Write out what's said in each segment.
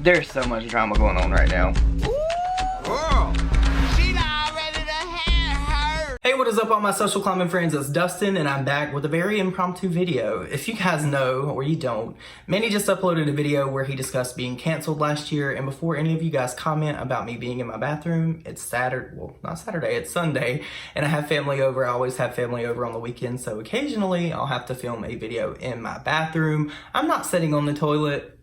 There's so much drama going on right now. Hey, what is up all my social climbing friends? It's Dustin and I'm back with a very impromptu video. If you guys know, or you don't, Manny just uploaded a video where he discussed being canceled last year, and before any of you guys comment about me being in my bathroom, it's Saturday, well not Saturday, it's Sunday, and I have family over. I always have family over on the weekends, so occasionally I'll have to film a video in my bathroom. I'm not sitting on the toilet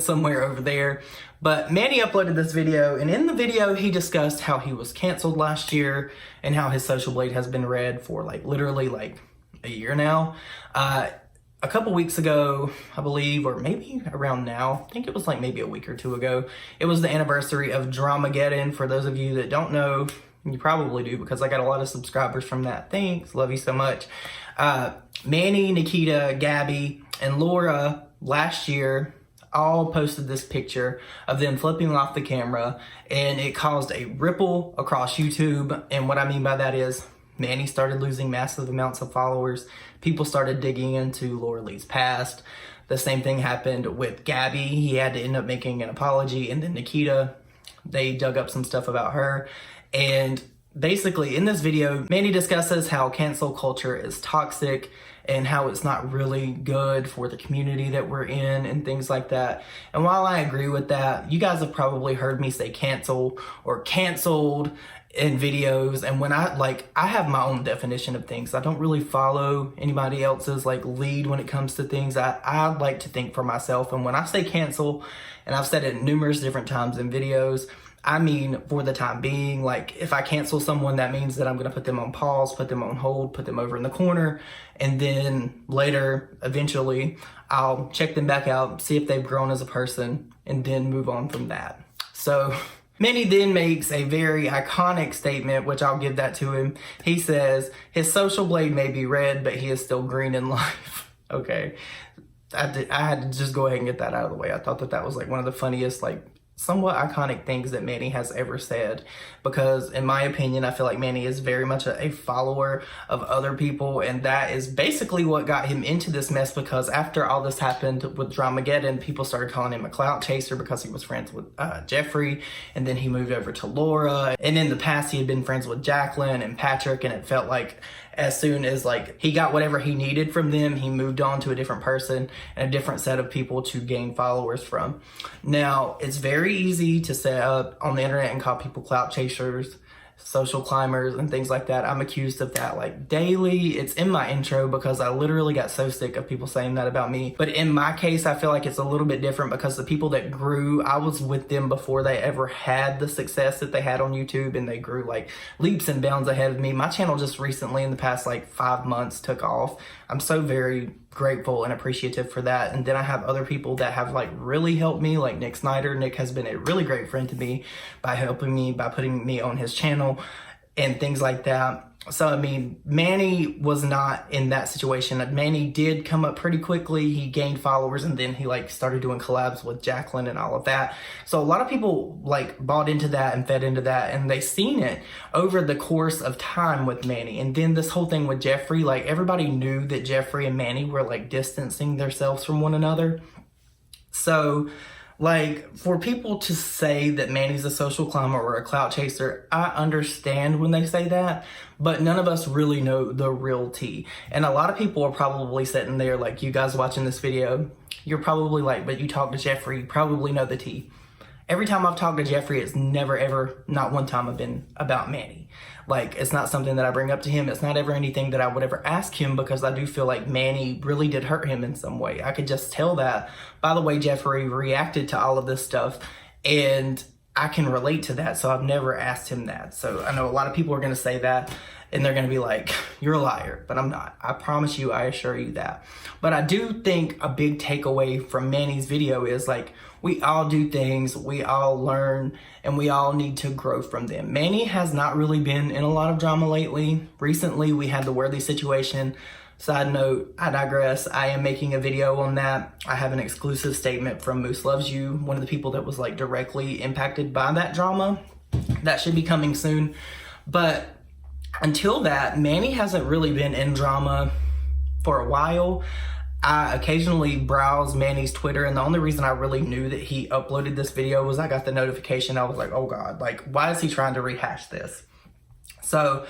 somewhere over there. But Manny uploaded this video, and in the video he discussed how he was canceled last year and how his social blade has been read for literally a year now. A couple weeks ago, I believe, or maybe around now, I think it was maybe a week or two ago, it was the anniversary of Dramageddon. For those of you that don't know, you probably do because I got a lot of subscribers from that. Thanks, love you so much. Manny, Nikita, Gabby, and Laura last year all posted this picture of them flipping off the camera, and it caused a ripple across YouTube. And what I mean by that is Manny started losing massive amounts of followers. People started digging into Laura Lee's past. The same thing happened with Gabby. He had to end up making an apology. And then Nikita, they dug up some stuff about her. And basically in this video, Manny discusses how cancel culture is toxic and how it's not really good for the community that we're in and things like that. And while I agree with that, you guys have probably heard me say cancel or canceled in videos. And when I have my own definition of things. I don't really follow anybody else's lead when it comes to things. I like to think for myself. And when I say cancel, and I've said it numerous different times in videos, I mean, for the time being, if I cancel someone, that means that I'm going to put them on pause, put them on hold, put them over in the corner, and then later, eventually, I'll check them back out, see if they've grown as a person, and then move on from that. So Manny then makes a very iconic statement, which I'll give that to him. He says, his social blade may be red, but he is still green in life. Okay. I had to just go ahead and get that out of the way. I thought that was one of the funniest, somewhat iconic things that Manny has ever said, because in my opinion, I feel like Manny is very much a follower of other people, and that is basically what got him into this mess. Because after all this happened with Dramageddon, people started calling him a clout chaser because he was friends with Jeffree, and then he moved over to Laura, and in the past he had been friends with Jacqueline and Patrick, and it felt like as soon as he got whatever he needed from them, he moved on to a different person and a different set of people to gain followers from. Now, it's very easy to set up on the internet and call people clout chasers, social climbers, and things like that. I'm accused of that daily. It's in my intro because I literally got so sick of people saying that about me. But in my case, I feel like it's a little bit different because the people that grew, I was with them before they ever had the success that they had on YouTube, and they grew leaps and bounds ahead of me. My channel just recently in the past 5 months took off. I'm so very grateful and appreciative for that. And then I have other people that have really helped me, like Nick Snyder. Nick has been a really great friend to me by helping me, by putting me on his channel and things like that. So I mean, Manny was not in that situation. Manny did come up pretty quickly. He gained followers, and then he started doing collabs with Jacqueline and all of that. So a lot of people bought into that and fed into that, and they seen it over the course of time with Manny. And then this whole thing with Jeffree, everybody knew that Jeffree and Manny were distancing themselves from one another. So for people to say that Manny's a social climber or a clout chaser, I understand when they say that, but none of us really know the real tea. And a lot of people are probably sitting there you guys watching this video, you're probably but you talk to Jeffree, you probably know the tea. Every time I've talked to Jeffree, it's never ever, not one time I've been about Manny. It's not something that I bring up to him. It's not ever anything that I would ever ask him, because I do feel like Manny really did hurt him in some way. I could just tell that by the way Jeffree reacted to all of this stuff, and I can relate to that, so I've never asked him that. So I know a lot of people are going to say that, and they're going to be like, you're a liar, but I'm not. I promise you, I assure you that. But I do think a big takeaway from Manny's video is we all do things, we all learn, and we all need to grow from them. Manny has not really been in a lot of drama lately. Recently, we had the Worthy situation. Side note, I digress. I am making a video on that. I have an exclusive statement from Moose Loves You, one of the people that was directly impacted by that drama. That should be coming soon. But until that, Manny hasn't really been in drama for a while. I occasionally browse Manny's Twitter, and the only reason I really knew that he uploaded this video was I got the notification. I was like, oh God, like, why is he trying to rehash this? So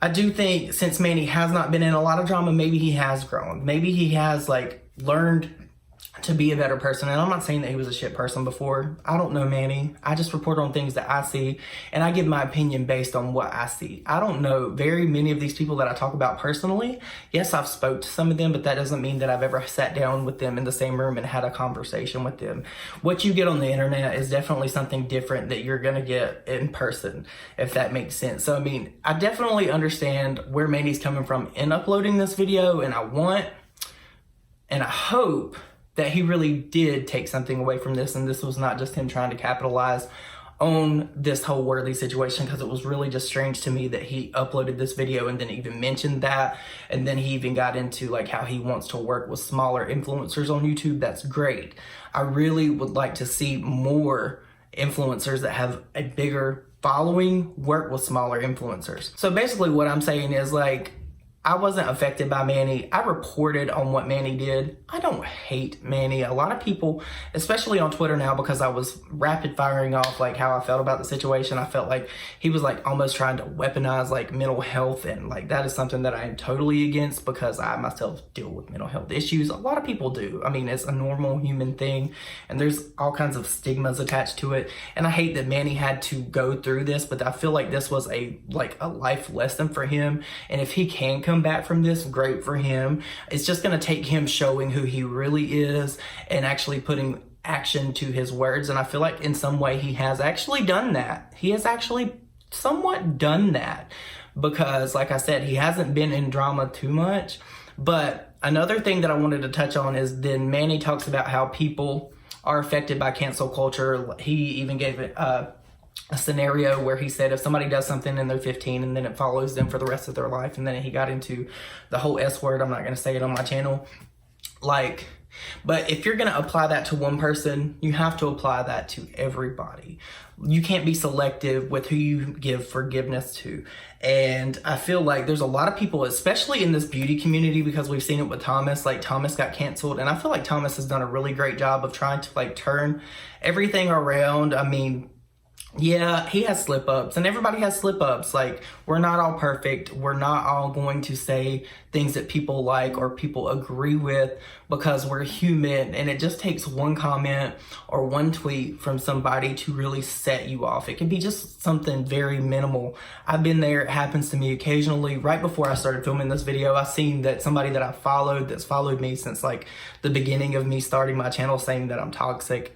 I do think since Manny has not been in a lot of drama, maybe he has grown. Maybe he has like learned to be a better person. And I'm not saying that he was a shit person before. I don't know Manny. I just report on things that I see, and I give my opinion based on what I see. I don't know very many of these people that I talk about personally. Yes, I've spoke to some of them, but that doesn't mean that I've ever sat down with them in the same room and had a conversation with them. What you get on the internet is definitely something different that you're gonna get in person, if that makes sense. So I mean, I definitely understand where Manny's coming from in uploading this video, and I want and I hope that he really did take something away from this, and this was not just him trying to capitalize on this whole Worthy situation, because it was really just strange to me that he uploaded this video and then even mentioned that, and then he even got into like how he wants to work with smaller influencers on YouTube. That's great. I really would like to see more influencers that have a bigger following work with smaller influencers. So basically what I'm saying is, like, I wasn't affected by Manny. I reported on what Manny did. I don't hate Manny. A lot of people, especially on Twitter now, because I was rapid firing off like how I felt about the situation, I felt like he was like almost trying to weaponize like mental health, and like that is something that I am totally against, because I myself deal with mental health issues. A lot of people do. I mean, it's a normal human thing, and there's all kinds of stigmas attached to it. And I hate that Manny had to go through this, but I feel like this was a life lesson for him. And if he can come back from this, great for him. It's just going to take him showing who he really is and actually putting action to his words. And I feel like in some way he has actually done that. He has actually somewhat done that, because like I said, he hasn't been in drama too much. But another thing that I wanted to touch on is then Manny talks about how people are affected by cancel culture. He even gave it a scenario where he said if somebody does something and they're 15 and then it follows them for the rest of their life, and then he got into the whole S word. I'm not going to say it on my channel. Like, but if you're going to apply that to one person, you have to apply that to everybody. You can't be selective with who you give forgiveness to. And I feel like there's a lot of people, especially in this beauty community, because we've seen it with Thomas. Like, Thomas got canceled, and I feel like Thomas has done a really great job of trying to like turn everything around. I mean, yeah, he has slip ups, and everybody has slip ups. Like, we're not all perfect. We're not all going to say things that people like or people agree with, because we're human, and it just takes one comment or one tweet from somebody to really set you off. It can be just something very minimal. I've been there. It happens to me occasionally. Right before I started filming this video, I seen that somebody that I followed, that's followed me since like the beginning of me starting my channel, saying that I'm toxic.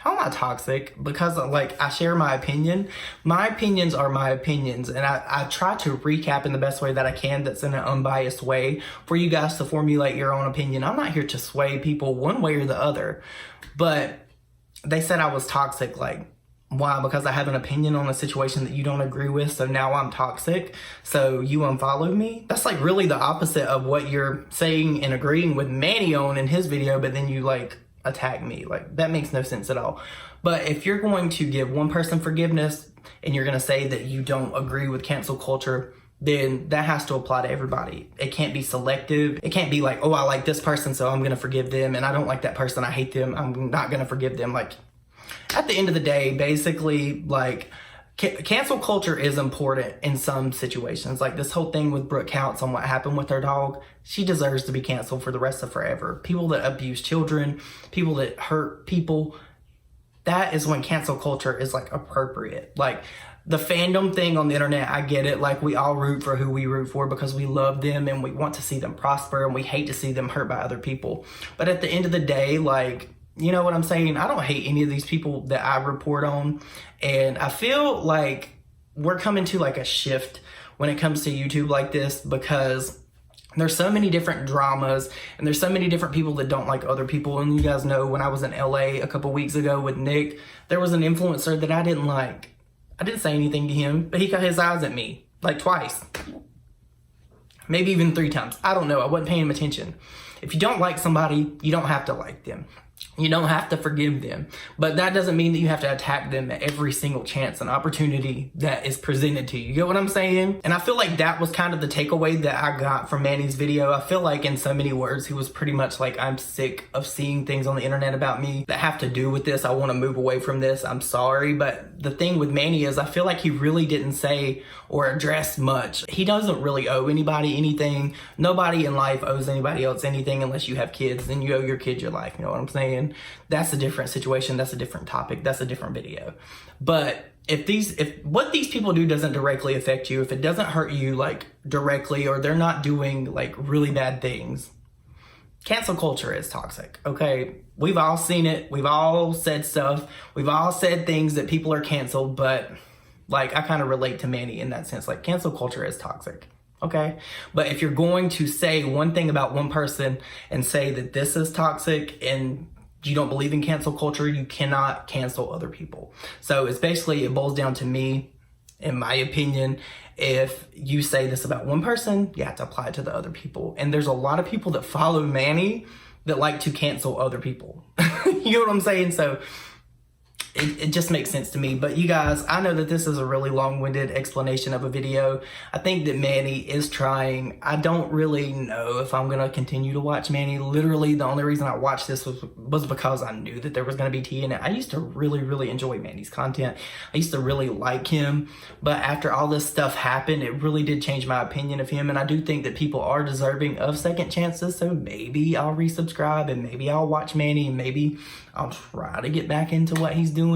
How am I toxic? Because like I share my opinion. My opinions are my opinions, and I try to recap in the best way that I can, that's in an unbiased way, for you guys to formulate your own opinion. I'm not here to sway people one way or the other. But they said I was toxic. Like, why? Because I have an opinion on a situation that you don't agree with, so now I'm toxic, so you unfollow me? That's like really the opposite of what you're saying and agreeing with Manny on in his video, but then you like attack me. Like, that makes no sense at all. But if you're going to give one person forgiveness and you're going to say that you don't agree with cancel culture, then that has to apply to everybody. It can't be selective. It can't be like, oh, I like this person, so I'm going to forgive them, and I don't like that person, I hate them, I'm not going to forgive them. Like, at the end of the day, basically, like, cancel culture is important in some situations. Like this whole thing with Brooke Counts on what happened with her dog. She deserves to be canceled for the rest of forever. People that abuse children, people that hurt people, that is when cancel culture is like appropriate. Like the fandom thing on the internet, I get it. Like, we all root for who we root for because we love them and we want to see them prosper, and we hate to see them hurt by other people. But at the end of the day, like, you know what I'm saying? I don't hate any of these people that I report on. And I feel like we're coming to like a shift when it comes to YouTube like this, because there's so many different dramas and there's so many different people that don't like other people. And you guys know, when I was in LA a couple weeks ago with Nick, there was an influencer that I didn't like. I didn't say anything to him, but he got his eyes at me like twice, maybe even 3 times. I don't know. I wasn't paying him attention. If you don't like somebody, you don't have to like them. You don't have to forgive them, but that doesn't mean that you have to attack them at every single chance and opportunity that is presented to you. You get what I'm saying? And I feel like that was kind of the takeaway that I got from Manny's video. I feel like in so many words, he was pretty much like, I'm sick of seeing things on the internet about me that have to do with this. I want to move away from this. I'm sorry. But the thing with Manny is I feel like he really didn't say or address much. He doesn't really owe anybody anything. Nobody in life owes anybody else anything unless you have kids. Then you owe your kids your life. You know what I'm saying? That's a different situation. That's a different topic. That's a different video. But if what these people do doesn't directly affect you, if it doesn't hurt you like directly, or they're not doing like really bad things, cancel culture is toxic. Okay. We've all seen it. We've all said stuff. We've all said things that people are canceled, but like I kind of relate to Manny in that sense. Like cancel culture is toxic. Okay. But if you're going to say one thing about one person and say that this is toxic and you don't believe in cancel culture, you cannot cancel other people. So it's basically, it boils down to me, in my opinion, if you say this about one person, you have to apply it to the other people. And there's a lot of people that follow Manny that like to cancel other people. You know what I'm saying? So it just makes sense to me. But you guys, I know that this is a really long-winded explanation of a video. I think that Manny is trying. I don't really know if I'm going to continue to watch Manny. Literally, the only reason I watched this was because I knew that there was going to be tea in it. I used to really, really enjoy Manny's content. I used to really like him. But after all this stuff happened, it really did change my opinion of him. And I do think that people are deserving of second chances. So maybe I'll resubscribe and maybe I'll watch Manny and maybe I'll try to get back into what he's doing.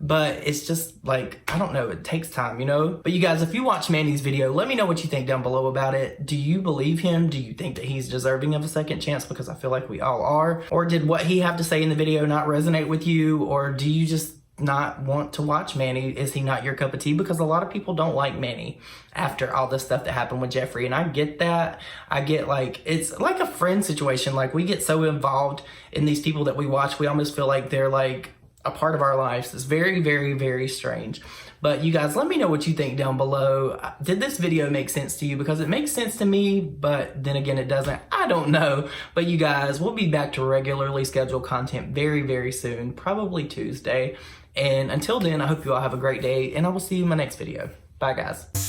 But it's just like, I don't know, it takes time, you know? But you guys, if you watch Manny's video, let me know what you think down below about it. Do you believe him? Do you think that he's deserving of a second chance? Because I feel like we all are. Or did what he have to say in the video not resonate with you? Or do you just not want to watch Manny? Is he not your cup of tea? Because a lot of people don't like Manny after all this stuff that happened with Jeffree. And I get that. I get like, it's like a friend situation. Like we get so involved in these people that we watch, we almost feel like they're like a part of our lives. It's very, very, very strange. But you guys, let me know what you think down below. Did this video make sense to you? Because it makes sense to me, but then again, it doesn't. I don't know. But you guys, we'll be back to regularly scheduled content very, very soon, probably Tuesday. And until then, I hope you all have a great day, and I will see you in my next video. Bye, guys.